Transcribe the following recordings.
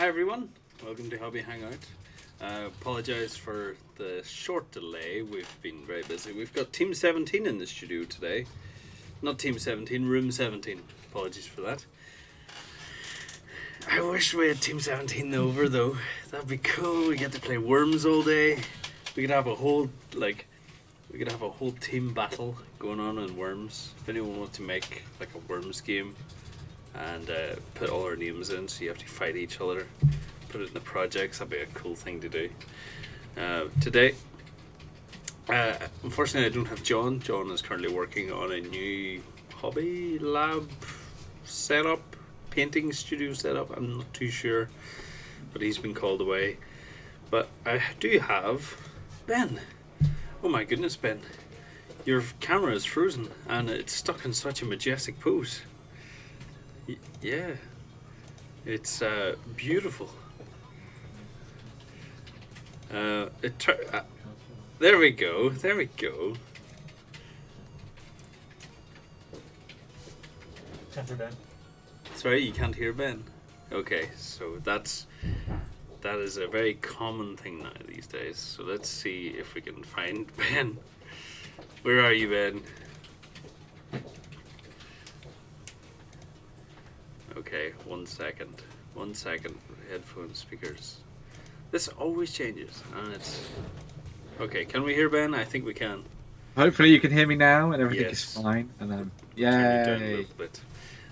Hi everyone, welcome to Hobby Hangout. Apologise for the short delay, we've been very busy. We've got Team 17 in the studio today. Not Team 17, Room 17. Apologies for that. I wish we had Team 17 over though. That'd be cool. We get to play Worms all day. We could have a whole team battle going on in Worms. If anyone wants to make like a Worms game and put all our names in, so you have to fight each other, put it in the projects, that'd be a cool thing to do. Today, unfortunately I don't have John. John is currently working on a new hobby lab setup, painting studio setup, I'm not too sure, but he's been called away. But I do have Ben. Oh my goodness, Ben, your camera is frozen and it's stuck in such a majestic pose. Yeah, it's beautiful. There we go. There we go. Can't hear Ben. Sorry, you can't hear Ben. Okay, so that is a very common thing now these days. So let's see if we can find Ben. Where are you, Ben? Okay, 1 second. 1 second. Headphones, speakers. This always changes, and it's okay. Can we hear Ben? I think we can. Hopefully you can hear me now, and everything Yes. is fine. And Turn it down a yay! little bit.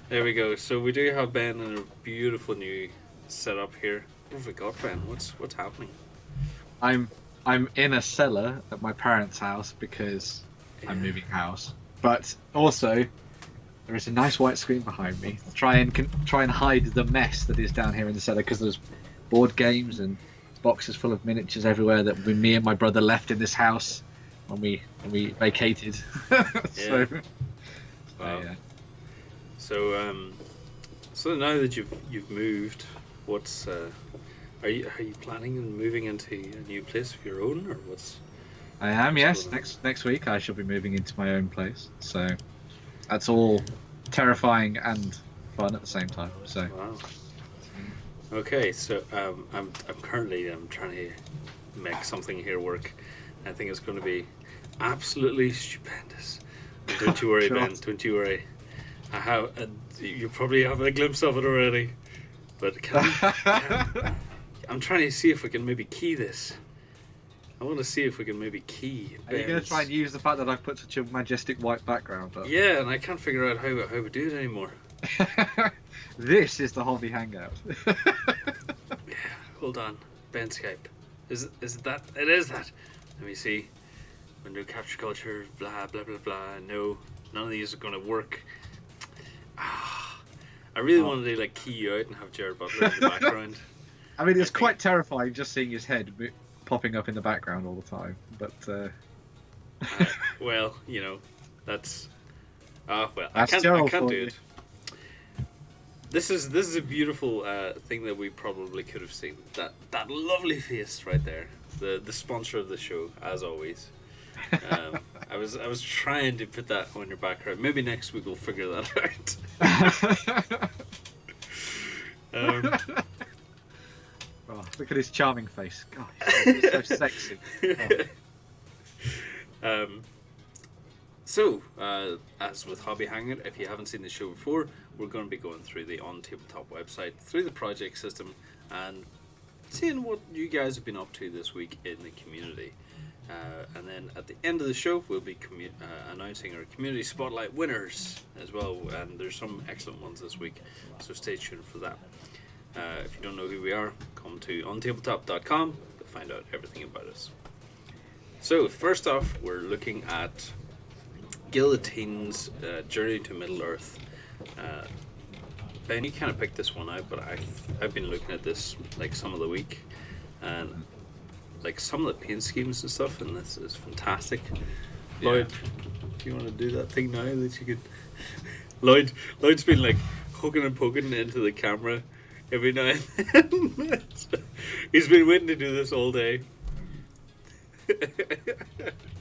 There we go. So we do have Ben in a beautiful new setup here. What have we got, Ben? What's happening? I'm in a cellar at my parents' house because I'm moving house. But also, there is a nice white screen behind me to try and hide the mess that is down here in the cellar, because there's board games and boxes full of miniatures everywhere that me and my brother left in this house when we vacated. So, Wow. yeah. So now that you've moved, what's are you planning on moving into a new place of your own, or what's? I am, yes. Next week I shall be moving into my own place. So that's all terrifying and fun at the same time. So Wow. Okay, so I'm currently trying to make something here work. I think it's going to be absolutely stupendous. And don't you worry, Ben. Don't you worry. I have. You probably have a glimpse of it already. But I'm trying to see if we can maybe key this. I want to see if we can maybe key. Are you going to try and use the fact that I've put such a majestic white background up? Yeah, and I can't figure out how we do it anymore. This is the Hobby Hangout. Yeah, hold on. Ben Skype. Is it that? It is that. Let me see. Window capture culture, blah, blah, blah, blah. No, none of these are going to work. I really wanted to like key you out and have Jared Butler in the background. I mean, it's quite terrifying just seeing his head popping up in the background all the time. But Well, you know, that's. Well, That's I Gerald can't for do you. it. This is a beautiful thing that we probably could have seen. That lovely face right there. The sponsor of the show, as always. I was trying to put that on your background. Maybe next week we'll figure that out. Oh, look at his charming face. God, he's so sexy. Oh. So, as with Hobby Hangout, if you haven't seen the show before, we're going to be going through the OnTableTop website, through the project system, and seeing what you guys have been up to this week in the community. And then at the end of the show, we'll be announcing our community spotlight winners as well, and there's some excellent ones this week, so stay tuned for that. If you don't know who we are, come to OnTableTop.com to find out everything about us. So first off, we're looking at Guillotines' Journey to Middleearth. Ben, you kind of picked this one out, but I've been looking at this like some of the week, and like some of the paint schemes and stuff, and this is fantastic. Yeah. Lloyd, do you want to do that thing now that you could? Lloyd's been like hooking and poking into the camera every now and then. He's been waiting to do this all day.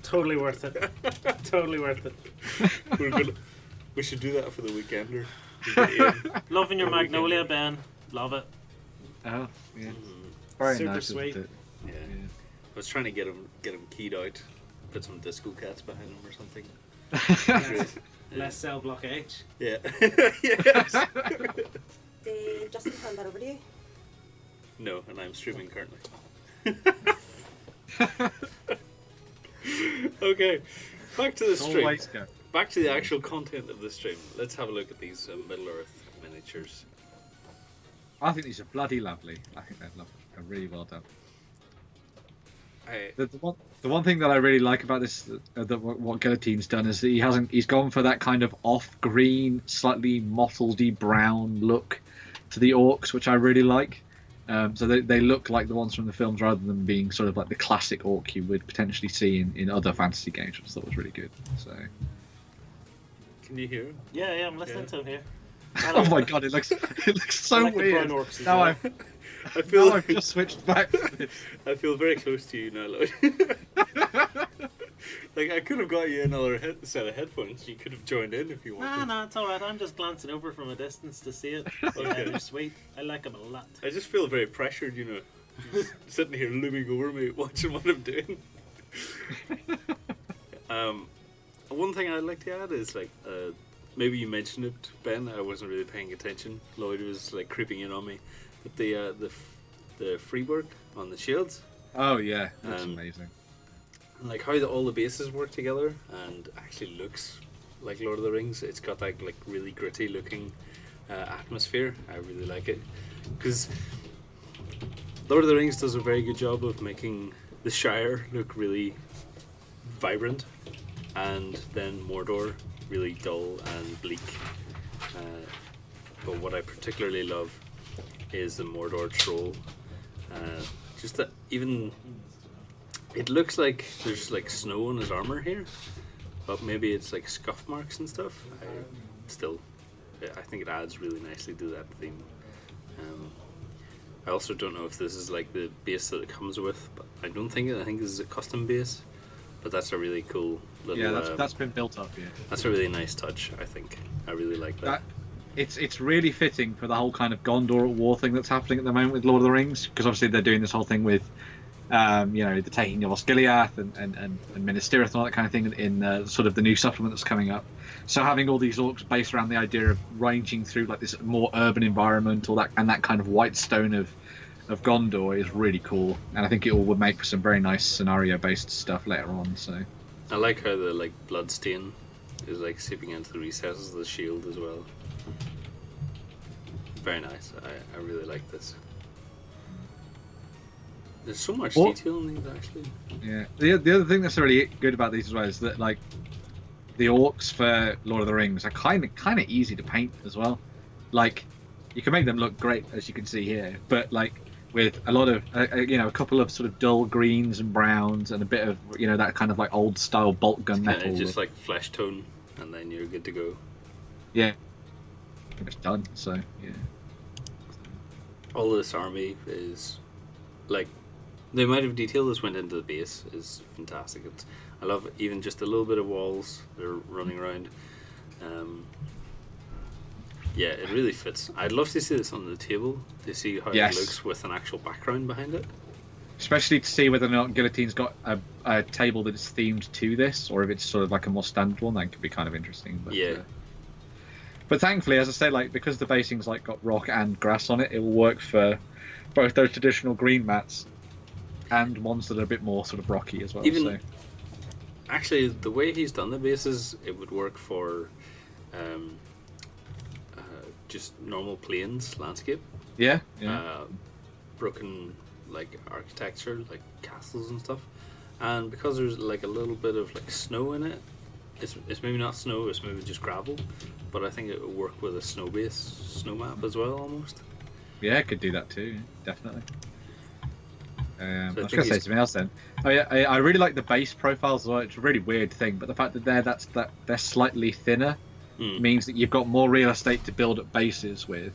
Totally worth it. Totally worth it. We should do that for the weekender. Loving your Magnolia, Ben. Love it. Oh, yeah. Mm, Very Super nice. sweet. Isn't it? yeah. I was trying to get him keyed out, put some disco cats behind him or something. Less, less cell block H. Yeah. Yes. Did Justin hand that over to you? No, and I'm streaming currently. Okay, back to the stream. Always go. Back to the actual content of the stream. Let's have a look at these Middle-earth miniatures. I think these are bloody lovely. I think they're lovely. They're really well done. The one thing that I really like about this, what Guillotine's done, is that he's gone for that kind of off-green, slightly mottledy brown look to the orcs, which I really like. So they look like the ones from the films rather than being sort of like the classic orc you would potentially see in other fantasy games, which I thought was really good. So. Can you hear him? Yeah, I'm listening to him here. Oh my god, it looks so I like the weird. brown orcs as Now well. I feel I've just switched back to this. I feel very close to you now, Lloyd. Like I could have got you another set of headphones. You could have joined in if you wanted. No, it's alright. I'm just glancing over from a distance to see it. Okay. Yeah, they're sweet. I like them a lot. I just feel very pressured, you know, just sitting here looming over me, watching what I'm doing. One thing I'd like to add is like, maybe you mentioned it, Ben. I wasn't really paying attention. Lloyd was like creeping in on me, but the free work on the shields, Oh yeah, that's Um, amazing. and like how all the bases work together, and actually looks like Lord of the Rings. It's got that like really gritty looking atmosphere. I really like it because Lord of the Rings does a very good job of making the Shire look really vibrant, and then Mordor really dull and bleak. But what I particularly love is the Mordor troll. Just that even it looks like there's like snow on his armor here, but maybe it's like scuff marks and stuff. I think it adds really nicely to that theme. I also don't know if this is like the base that it comes with, but I don't think it. I think this is a custom base, but that's a really cool little. Yeah, that's been built up. Yeah, that's a really nice touch. I think I really like that. It's really fitting for the whole kind of Gondor at war thing that's happening at the moment with Lord of the Rings, because obviously they're doing this whole thing with, the taking of Osgiliath and Minas Tirith and all that kind of thing in sort of the new supplement that's coming up. So having all these orcs based around the idea of ranging through like this more urban environment, or that kind of white stone of Gondor is really cool, and I think it all would make for some very nice scenario based stuff later on. So I like how the like blood stain is like seeping into the recesses of the shield as well. Very nice. I really like this. There's so much detail in these actually. yeah, the other thing that's really good about these as well is that like the orcs for Lord of the Rings are kind of easy to paint as well. Like you can make them look great, as you can see here, but like with a lot of a couple of sort of dull greens and browns and a bit of that kind of like old style bolt gun metal. It's just like flesh tone, and then you're good to go. Yeah, it's done. So yeah. All of this army is like the amount of detail that's went into the base is fantastic. I love even just a little bit of walls they're running around. Yeah, it really fits. I'd love to see this on the table to see how Yes. it looks with an actual background behind it. Especially to see whether or not Guillotine's got a table that's themed to this, or if it's sort of like a more standard one. That could be kind of interesting. But, Yeah. But thankfully, as I say, like because the basing's like got rock and grass on it, it will work for both those traditional green mats and ones that are a bit more sort of rocky as well. Even so. actually, the way he's done the bases, it would work for just normal plains landscape. Yeah. Broken like architecture, like castles and stuff. And because there's like a little bit of like snow in it, it's maybe not snow, it's maybe just gravel, but I think it would work with a snow map as well almost. Yeah, it could do that too. Definitely. I was think going to say he's- something else then. Oh yeah, I really like the base profiles as well. It's a really weird thing, but the fact that they're slightly thinner means that you've got more real estate to build up bases with,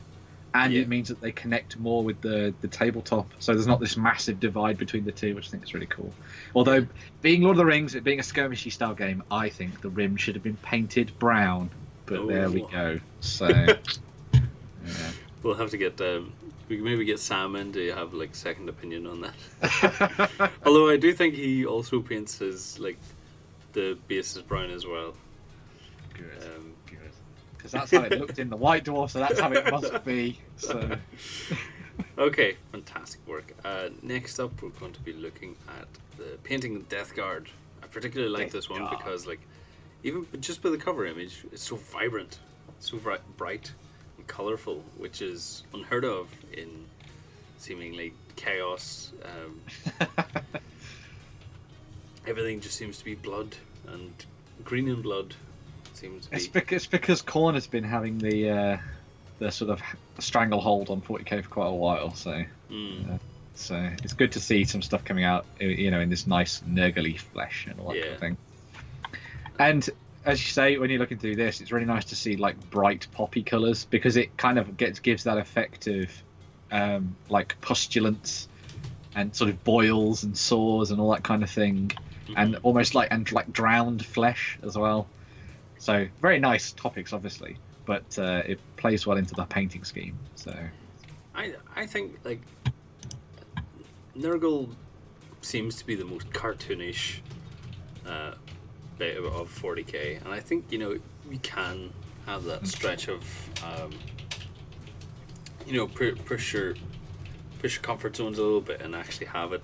and Yeah. it means that they connect more with the tabletop. So there's not this massive divide between the two, which I think is really cool. Although, being Lord of the Rings, it being a skirmishy style game, I think the rim should have been painted brown. But there we Oh. go. So, yeah. We'll have to get We can maybe get Sam in to have like second opinion on that. Although I do think he also paints his the base is brown as well. Good. Because that's how it looked in the White Dwarf, so that's how it must be. So. Okay, fantastic work. Next up, we're going to be looking at the painting the Death Guard. I particularly like this one because, even just by the cover image, it's so vibrant, so bright and colorful, which is unheard of in seemingly chaos. Everything just seems to be blood and green and blood. Seems to be. It's because Korn has been having the sort of stranglehold on 40k for quite a while, so so it's good to see some stuff coming out, in this nice Nurgle flesh and all that kind of thing. And as you say, when you're looking through this, it's really nice to see bright poppy colours, because it kind of gives that effect of pustulence and sort of boils and sores and all that kind of thing, and almost like drowned flesh as well. So very nice topics, obviously, but it plays well into the painting scheme. So I think Nurgle seems to be the most cartoonish bit of 40k, and I think you can have that stretch of push your comfort zones a little bit and actually have it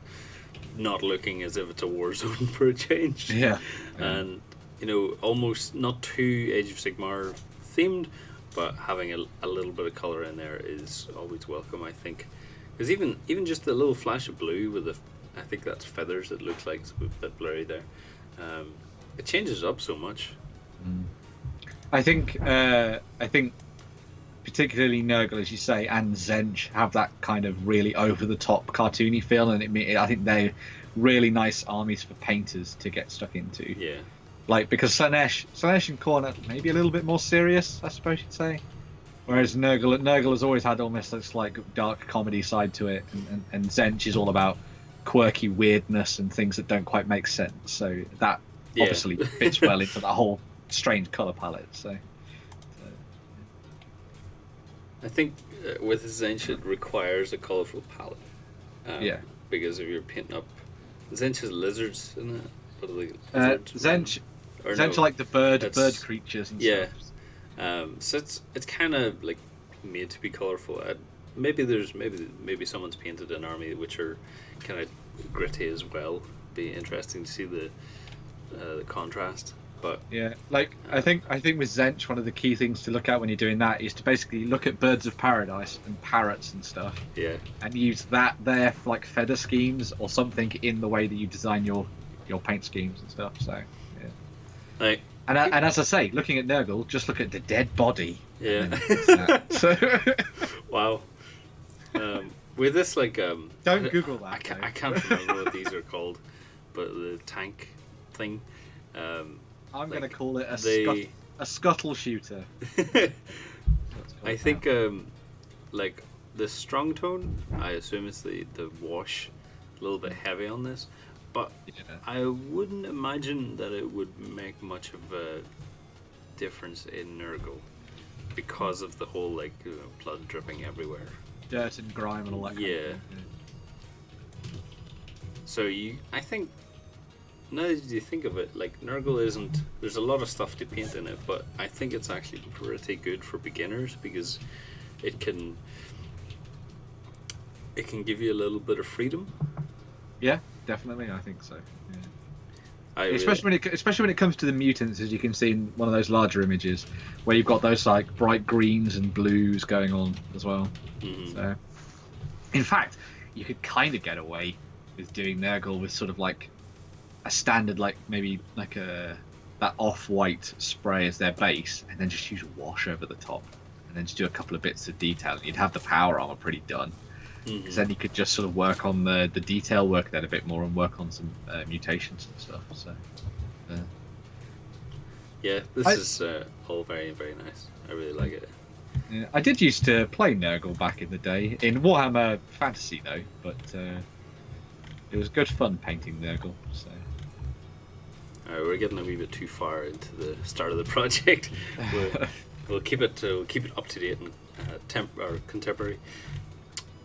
not looking as if it's a war zone for a change. Yeah. And almost not too Age of Sigmar themed, but having a little bit of color in there is always welcome, I think. Because even just a little flash of blue with I think that's feathers, it looks like it's a bit blurry there. It changes up so much. I think particularly Nurgle, as you say, and Zench have that kind of really over the top cartoony feel, and I think they're really nice armies for painters to get stuck into. Yeah. Because Slanesh and Khorne are maybe a little bit more serious, I suppose you'd say. Whereas Nurgle has always had almost this dark comedy side to it, and Zench is all about quirky weirdness and things that don't quite make sense. So that obviously fits well into that whole strange colour palette. So I think with Zench it requires a colourful palette. Because if you're painting up Zench's lizards in it. What are they? Zench are like the bird creatures and stuff. So it's kind of made to be colourful. Maybe someone's painted an army which are kind of gritty as well. Be interesting to see the contrast. But I think with Zench, one of the key things to look at when you're doing that is to basically look at birds of paradise and parrots and stuff. Yeah. And use that there for feather schemes or something in the way that you design your paint schemes and stuff. So yeah. And as I say, looking at Nurgle, just look at the dead body. Yeah. So wow. With this don't Google that. I can't remember what these are called, but the tank thing. I'm going to call it a scuttle shooter. I think the strong tone, I assume it's the wash, a little bit heavy on this, but I wouldn't imagine that it would make much of a difference in Nurgle because of the whole blood dripping everywhere, dirt and grime and all that kind of thing. So I think now that you think of it, Nurgle isn't, there's a lot of stuff to paint in it, but I think it's actually pretty good for beginners because it can give you a little bit of freedom. Yeah, definitely, I think so. Yeah. Especially when it comes to the mutants, as you can see in one of those larger images, where you've got those bright greens and blues going on as well. Mm-hmm. So, in fact, you could kind of get away with doing Nurgle with sort of a standard that off-white spray as their base, and then just use a wash over the top, and then just do a couple of bits of detail. You'd have the power armor pretty done. Because then you could just sort of work on the detail work then a bit more and work on some mutations and stuff. So, this is all very, very nice. I really like it. Yeah, I did used to play Nurgle back in the day in Warhammer Fantasy though, but it was good fun painting Nurgle. So. We're getting a wee bit too far into the start of the project. We'll keep it up to date and contemporary.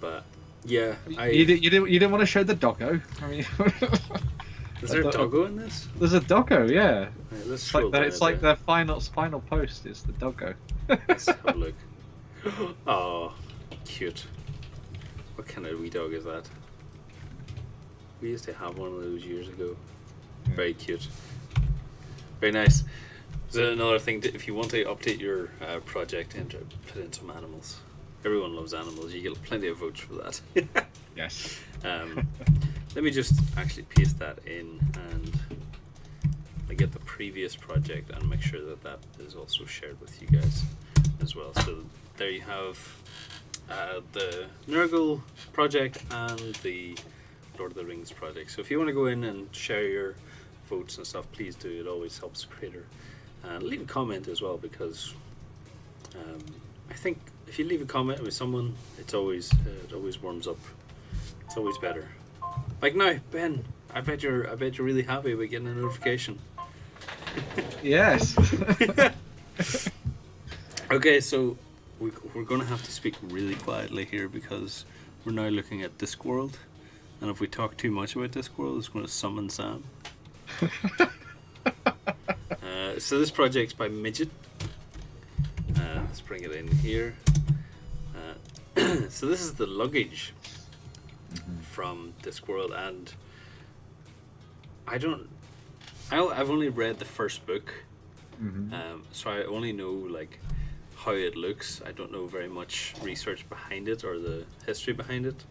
But yeah, You didn't want to show the doggo. I mean, is there a doggo in this? there's a doggo. Yeah. Right, let's It's scroll like the, down it's a like bit. the final post is the doggo. Let's have a look. Oh, cute. What kind of wee dog is that? We used to have one of those years ago. Yeah. Very cute. Very nice. So another thing, if you want to update your project, put in some animals. Everyone loves animals. You get plenty of votes for that. Yes. Let me just actually paste that in and I get the previous project and make sure that that is also shared with you guys as well. So there you have the Nurgle project and the Lord of the Rings project. So if you want to go in and share your votes and stuff, please do. It always helps the creator. And leave a comment as well, because I think if you leave a comment with someone, it always warms up. It's always better. Like now, Ben, I bet you're really happy about getting a notification. Yes. Okay, so we're going to have to speak really quietly here because we're now looking at Discworld, and if we talk too much about Discworld, it's going to summon Sam. So this project's by Midget. Let's bring it in here. So this is the luggage from Discworld, and I've only read the first book, so I only know like how it looks. I don't know very much research behind it or the history behind it.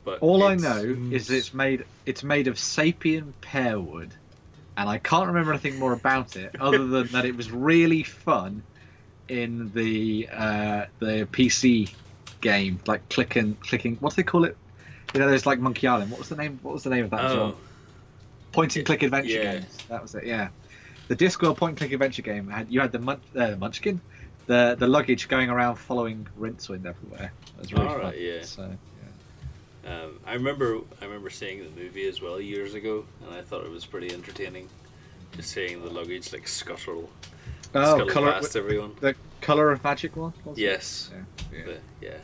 But All I know is it's made of sapien pear wood, and I can't remember anything more about it other than that it was really fun in the PC game, like clicking. What do they call it? You know, there's like Monkey Island. What was the name of that? Genre? Point and click adventure games. That was it. Yeah, the Discworld point and click adventure game you had the Munchkin, the luggage going around following Rincewind everywhere. It was really fun. Right, yeah. So, I remember seeing the movie as well years ago, and I thought it was pretty entertaining. Just seeing the luggage like scuttle past everyone. The Color of Magic one. Was Yes. It? Yeah.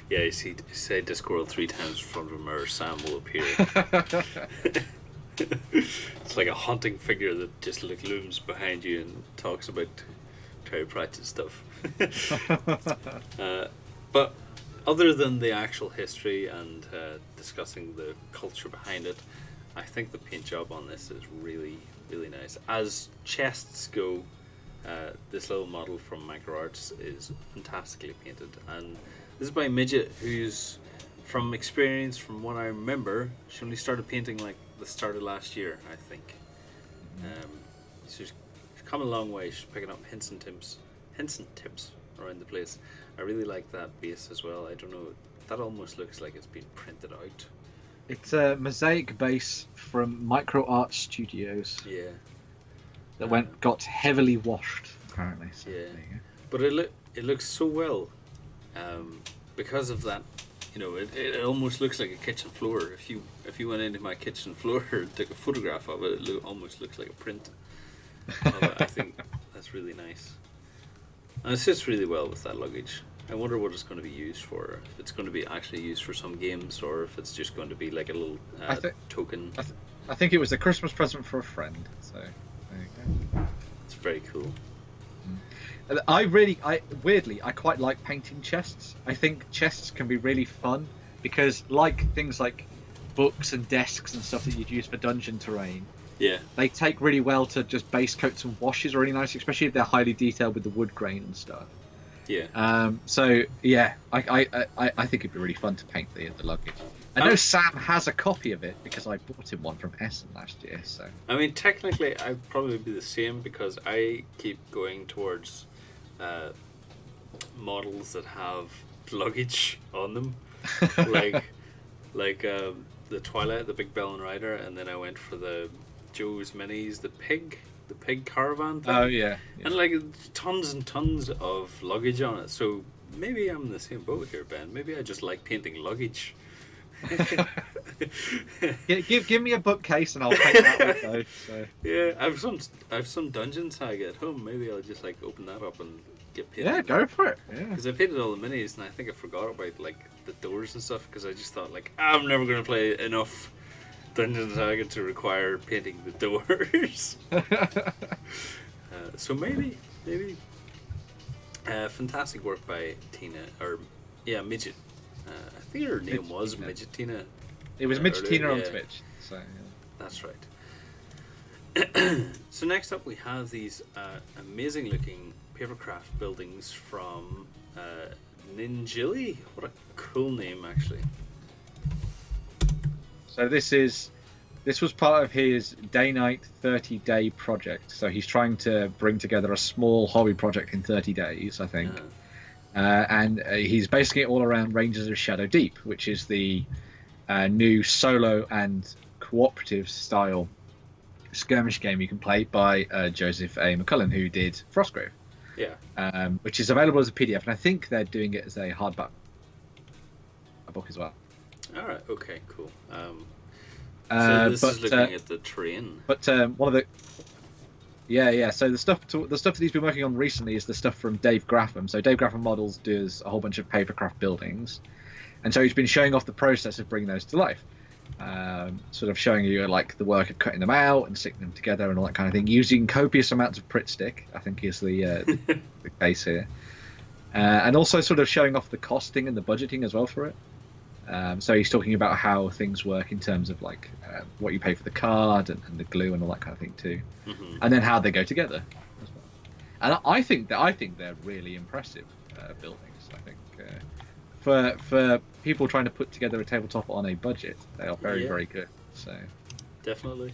Yeah, you see, say Discworld 3 times in front of a mirror, Sam will appear. It's like a haunting figure that just like looms behind you and talks about Terry Pratchett stuff. But other than the actual history and discussing the culture behind it, I think the paint job on this is really, really nice. As chests go, this little model from MicroArts is fantastically painted, and this is by Midget, who's from experience, from what I remember, she only started painting like the start of last year, I think. She's come a long way. She's picking up hints and tips around the place. I really like that base as well. I don't know, that almost looks like it's been printed out. It's a mosaic base from MicroArts Studios. Yeah. That got heavily washed, apparently. So Yeah. there you go. But it looks so well, because of that. You know, it almost looks like a kitchen floor. If you went into my kitchen floor and took a photograph of it, almost looks like a print. I think that's really nice, and it sits really well with that luggage. I wonder what it's going to be used for. If it's going to be actually used for some games, or if it's just going to be like a little token. I think it was a Christmas present for a friend. So there you go. It's very cool. And weirdly, I quite like painting chests. I think chests can be really fun because, like things like books and desks and stuff that you'd use for dungeon terrain, Yeah. they take really well to just base coats and washes are really nice, especially if they're highly detailed with the wood grain and stuff. Yeah. So yeah, I think it'd be really fun to paint the luggage. I know Sam has a copy of it because I bought him one from Essen last year. So I mean, technically, I'd probably be the same because I keep going towards models that have luggage on them, like the Twilight, the Big Bell and Rider, and then I went for the Joe's Minis, the pig caravan thing. oh yeah. And like tons and tons of luggage on it. So maybe I'm in the same boat here, Ben. Maybe I just like painting luggage. Give me a bookcase and I'll paint that with those. So. Yeah, I've some Dungeon Saga at home. Maybe I'll just like open that up and get painted. Yeah, go for it. Yeah. Because I painted all the minis, and I think I forgot about like the doors and stuff. Because I just thought like I'm never going to play enough Dungeons and Dragons to require painting the doors. So maybe. Fantastic work by Tina, or Midget. I think her name was Midget Tina. It was Midget Tina on yeah. Twitch. So yeah. That's right. So next up we have these amazing looking papercraft buildings from Ninjili. What a cool name, actually. So this was part of his day-night 30-day project. So he's trying to bring together a small hobby project in 30 days, I think. And he's basing it all around Rangers of Shadow Deep, which is the new solo and cooperative style skirmish game you can play by Joseph A. McCullen, who did Frostgrave. Yeah. Which is available as a PDF, and I think they're doing it as a hardback book as well. Alright, okay, cool. So this is looking at the terrain. But one of the so the stuff that he's been working on recently is the stuff from Dave Grapheme. So Dave Grapheme Models does a whole bunch of papercraft buildings, and so he's been showing off the process of bringing those to life. Sort of showing you like the work of cutting them out and sticking them together and all that kind of thing, using copious amounts of Pritt stick, I think is the case here, and also sort of showing off the costing and the budgeting as well for it. So he's talking about how things work in terms of like what you pay for the card and the glue and all that kind of thing too, and then how they go together as well. And I think they're really impressive buildings. I think for people trying to put together a tabletop on a budget, they are very good. So definitely.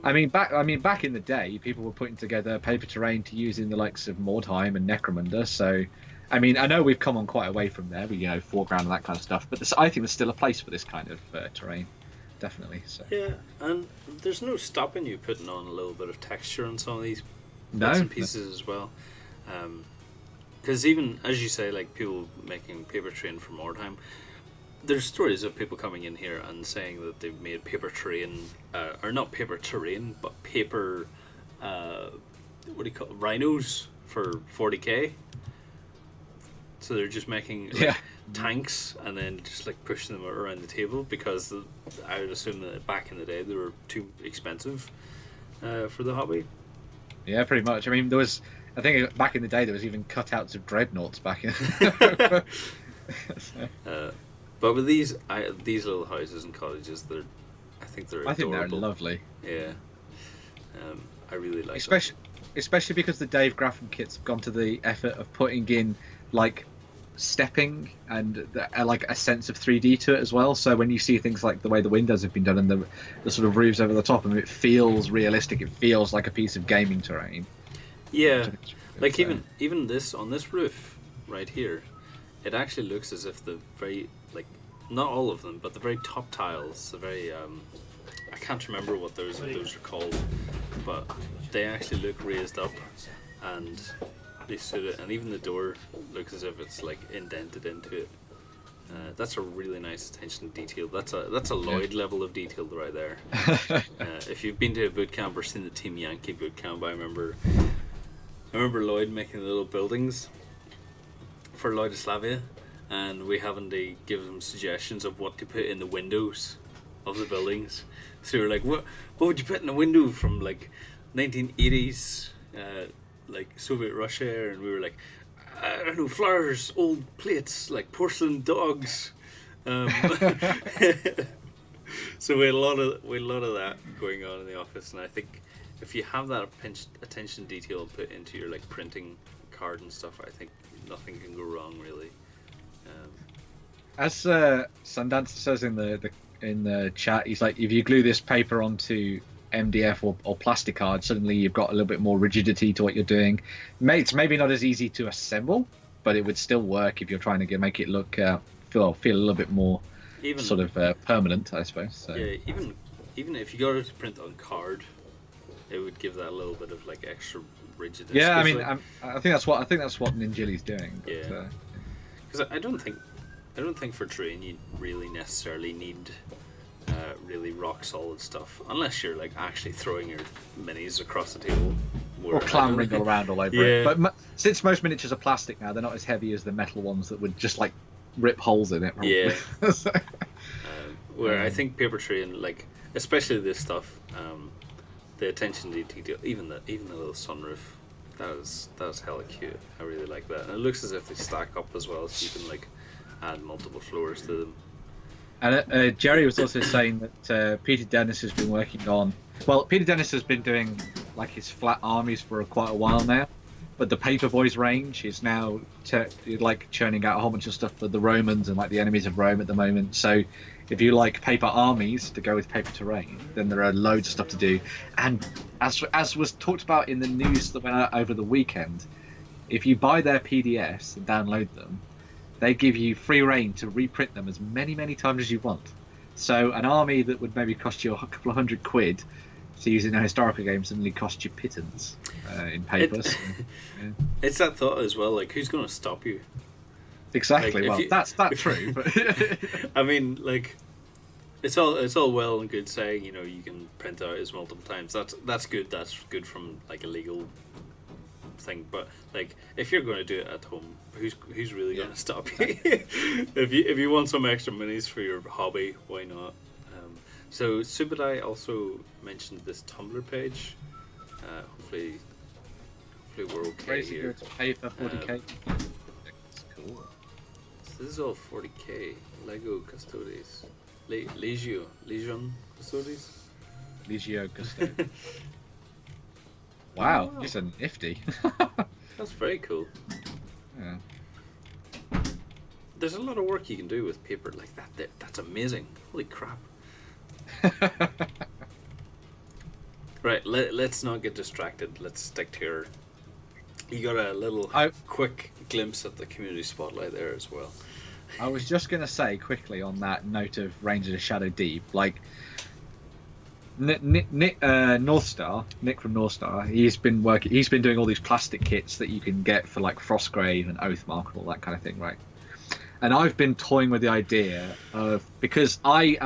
I mean, back in the day, people were putting together paper terrain to use in the likes of Mordheim and Necromunda. So, I mean, I know we've come on quite away from there, foreground and that kind of stuff. But I think there's still a place for this kind of terrain, definitely. So. Yeah, and there's no stopping you putting on a little bit of texture on some of these bits and pieces as well. Because even, as you say, like people making paper terrain for Mordheim, there's stories of people coming in here and saying that they've made paper terrain, or not paper terrain, but paper, what do you call it, rhinos for 40k. So they're just making tanks and then just like pushing them around the table because I would assume that back in the day they were too expensive for the hobby. Yeah, pretty much. I mean, I think back in the day there was even cutouts of dreadnoughts back in. But with these little houses and cottages, I think they're adorable. Lovely. Yeah, I really like especially because the Dave Grapheme kits have gone to the effort of putting in like stepping and like a sense of 3D to it as well. So when you see things like the way the windows have been done and the sort of roofs over the top, and it feels realistic. It feels like a piece of gaming terrain. Yeah, like even this on this roof right here, it actually looks as if the very not all of them, but the very top tiles, the very I can't remember what those are called, but they actually look raised up and they suit it, and even the door looks as if it's like indented into it. That's a really nice attention to detail. That's a Lloyd level of detail right there. If you've been to a boot camp or seen the Team Yankee boot camp, I remember Lloyd making the little buildings for Lloydislavia, and we having to give them suggestions of what to put in the windows of the buildings. So we were like, what would you put in a window from like 1980s like Soviet Russia? And we were like, I don't know, flowers, old plates, like porcelain dogs. So we had a lot of that going on in the office, and I think if you have that attention to detail put into your like printing card and stuff, I think nothing can go wrong really. As Sundance says in the chat, he's like, if you glue this paper onto MDF or plastic card, suddenly you've got a little bit more rigidity to what you're doing. It's maybe not as easy to assemble, but it would still work if you're trying to make it look feel a little bit more sort of permanent, I suppose. So. Yeah, even if you got it to print on card, it would give that a little bit of like extra rigidness. Yeah, I mean, I think that's what Ninjili's doing. But, yeah, because I don't think for terrain you really necessarily need really rock solid stuff, unless you're like actually throwing your minis across the table or clambering all around all over Yeah. it. But since most miniatures are plastic now, they're not as heavy as the metal ones that would just like rip holes in it. Probably. Yeah. So- Where I think paper terrain, like especially this stuff, the attention to detail, even the little sunroof, that was hella cute. I really like that, and it looks as if they stack up as well, so you can like add multiple floors to them. And Jerry was also saying that Peter Dennis has been working on. Well, Peter Dennis has been doing like his flat armies for quite a while now, but the Paperboys range is now like churning out a whole bunch of stuff for the Romans and like the enemies of Rome at the moment. So if you like paper armies to go with paper terrain, then there are loads of stuff to do. And as was talked about in the news that went out over the weekend, if you buy their PDFs and download them, they give you free reign to reprint them as many times as you want. So an army that would maybe cost you a couple of £100 to use in a historical game suddenly cost you pittance in papers. Yeah. It's that thought as well, like who's going to stop you? Exactly. Like, well, that's true. But I mean, like, it's all well and good saying, you know, you can print out as multiple times. That's good. That's good from like a legal thing. But like, if you're going to do it at home, who's really going to stop you? if you want some extra minis for your hobby, why not? So Subadai also mentioned this Tumblr page. Hopefully we're okay crazy here. good paper 40k. That's cool. So this is all 40k. Lego Custodes. Legion Custodes. Legio Gusto. Wow, it's a nifty. That's very cool. Yeah. There's a lot of work you can do with paper like that. That's amazing. Holy crap. Right, let's not get distracted. Let's stick to your... You got a little quick glimpse at the community spotlight there as well. I was just going to say quickly on that note of Rangers of Shadow Deep, like Nick from North Star, he's been doing all these plastic kits that you can get for like Frostgrave and Oathmark and all that kind of thing, right? And I've been toying with the idea of, because I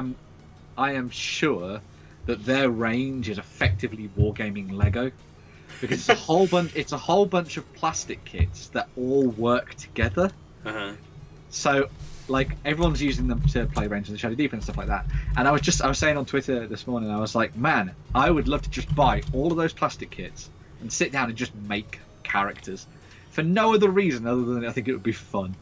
am sure that their range is effectively wargaming Lego, because it's a whole bunch of plastic kits that all work together. Uh-huh. So like everyone's using them to play Rangers of the Shadow Deep and stuff like that. And I was saying on Twitter this morning, I was like, man, I would love to just buy all of those plastic kits and sit down and just make characters for no other reason other than I think it would be fun.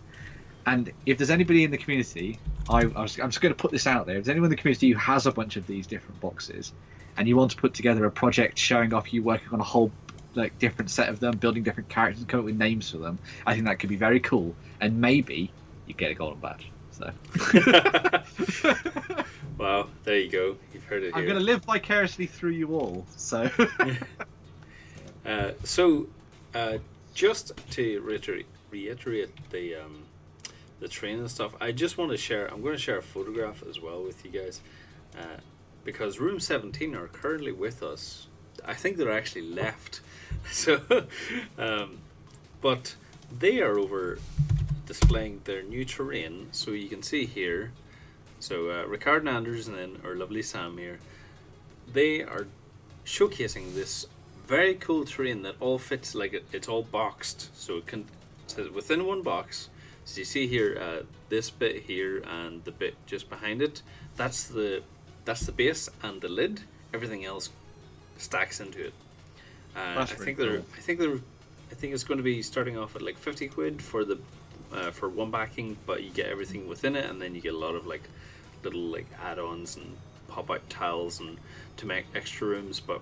And if there's anybody in the community, I'm just going to put this out there. If there's anyone in the community who has a bunch of these different boxes and you want to put together a project showing off you working on a whole like different set of them, building different characters and coming up with names for them, I think that could be very cool. And maybe you get a golden badge. So Wow, there you go. You've heard it here. I'm going to live vicariously through you all. So just to reiterate the train and stuff, I just want to share. I'm going to share a photograph as well with you guys, because Room 17 are currently with us. I think they're actually left, so but they are over displaying their new terrain. So you can see here. So Ricard and Anders and then our lovely Sam here, they are showcasing this very cool terrain that all fits, like it's all boxed, so it can within one box. So you see here, this bit here and the bit just behind it, that's the base and the lid. Everything else stacks into it. I think it's going to be starting off at like 50 quid for the for one backing, but you get everything within it, and then you get a lot of like little like add-ons and pop-out tiles and to make extra rooms. But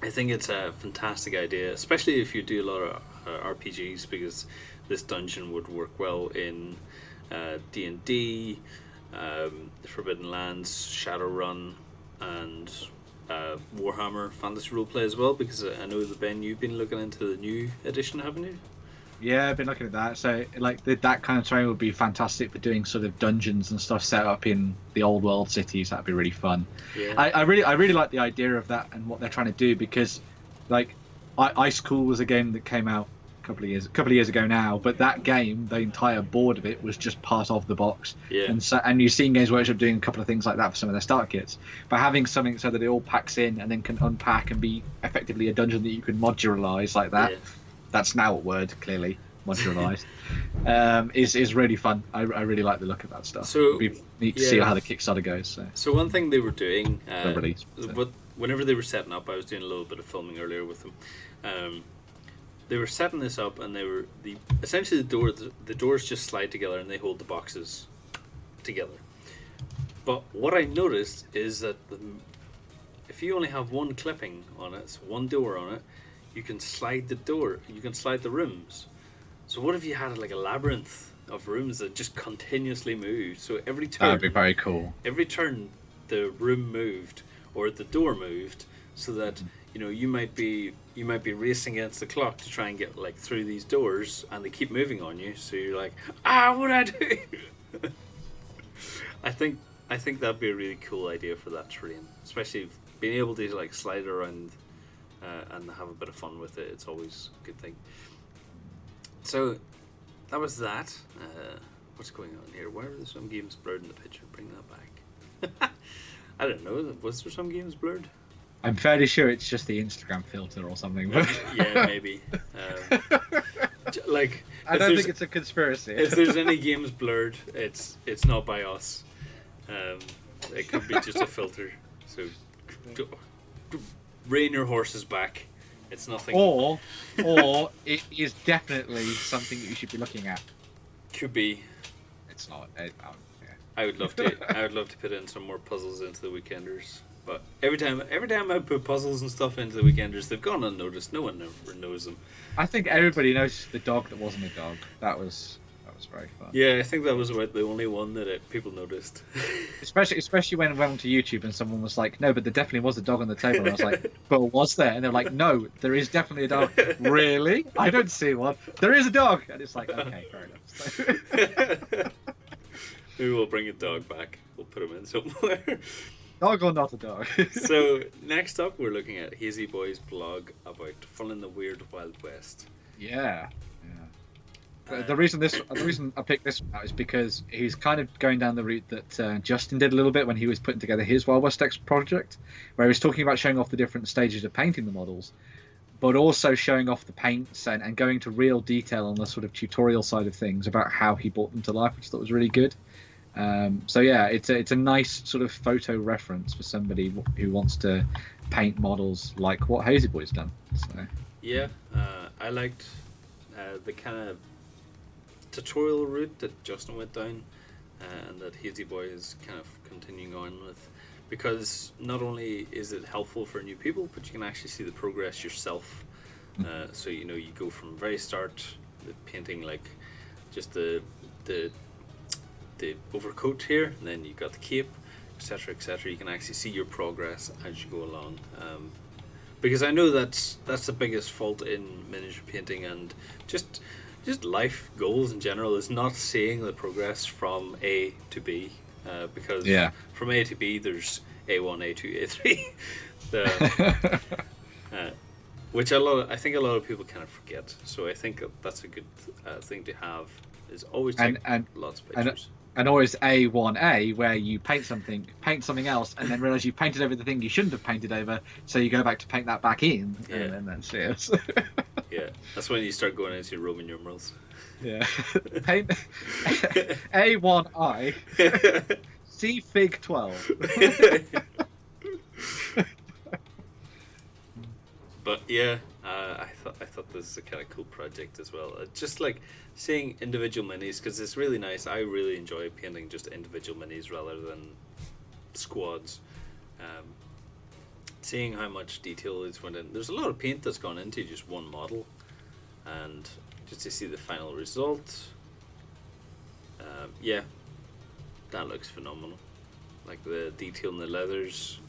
I think it's a fantastic idea, especially if you do a lot of RPGs, because this dungeon would work well in D&D, Forbidden Lands, Shadowrun, and Warhammer Fantasy Roleplay as well, because I know that Ben, you've been looking into the new edition, haven't you? yeah, I've been looking at that. So like that kind of terrain would be fantastic for doing sort of dungeons and stuff set up in the old world cities. That'd be really fun. Yeah. I really like the idea of that and what they're trying to do, because like Ice Cool was a game that came out a couple of years ago now. But that game, the entire board of it was just part of the box. Yeah. And you've seen Games Workshop doing a couple of things like that for some of their start kits. But having something so that it all packs in and then can unpack and be effectively a dungeon that you can modularize like that. Yeah. That's now a word, clearly. Modularized. Is really fun. I really like the look of that stuff. So, it'll be neat to see yeah. how the Kickstarter goes. So one thing they were doing, The release, so. but whenever they were setting up, I was doing a little bit of filming earlier with them. They were setting this up, and essentially the doors just slide together, and they hold the boxes together. But what I noticed is that if you only have one clipping on it, so one door on it, you can slide the door. You can slide the rooms. So what if you had like a labyrinth of rooms that just continuously moved? So every turn, That'd be very cool. every turn, the room moved or the door moved, so that you might be racing against the clock to try and get like through these doors, and they keep moving on you. So you're like, what do I do? I think that'd be a really cool idea for that terrain, especially being able to like slide around and have a bit of fun with it. It's always a good thing. So that was that. What's going on here? Why are some games blurred in the picture? Bring that back. I don't know. Was there some games blurred? I'm fairly sure it's just the Instagram filter or something. Yeah, maybe. Like, I don't think it's a conspiracy. if there's any games blurred, it's not by us. It could be just a filter. So rein your horses back. It's nothing. Or it is definitely something that you should be looking at. Could be. It's not. I would love to put in some more puzzles into the Weekenders, but every time I put puzzles and stuff into the Weekenders, they've gone unnoticed. No one ever knows them. I think everybody noticed the dog that wasn't a dog. That was very fun. Yeah, I think that was about the only one that people noticed. Especially when I went onto YouTube and someone was like, "No, but there definitely was a dog on the table." And I was like, "But was there?" And they're like, "No, there is definitely a dog." Really? I don't see one. There is a dog, and it's like, okay, fair enough. Maybe we'll bring a dog back. We'll put him in somewhere. Dog or not a dog? So next up, we're looking at Easyboys Blog about fun in the weird Wild West. Yeah. The reason I picked this one out is because he's kind of going down the route that Justin did a little bit when he was putting together his Wild West X project, where he was talking about showing off the different stages of painting the models, but also showing off the paints and going to real detail on the sort of tutorial side of things about how he brought them to life, which I thought was really good. So yeah, it's a nice sort of photo reference for somebody who wants to paint models like what Hazyboy's done. So yeah, I liked the kind of tutorial route that Justin went down, and that Hazyboy is kind of continuing on with, because not only is it helpful for new people, but you can actually see the progress yourself. So you go from very start, the painting like just the overcoat here, and then you got the cape, etc., etc. You can actually see your progress as you go along. Because I know that's the biggest fault in miniature painting and just life goals in general, is not seeing the progress from A to B, because from A to B there's A1, A2, A3, which I think a lot of people kind of forget. So I think that's a good thing to have, is always take lots of pictures. And always A1A, where you paint something else, and then realise you painted over the thing you shouldn't have painted over, so you go back to paint that back in, and then that's it. Yeah, that's when you start going into Roman numerals. Yeah. Paint A1I C Fig 12. But yeah, I thought this is a kind of cool project as well. Just like seeing individual minis, because it's really nice. I really enjoy painting just individual minis rather than squads. Seeing how much detail is went in. There's a lot of paint that's gone into just one model, and just to see the final result, yeah, that looks phenomenal. Like the detail in the leathers,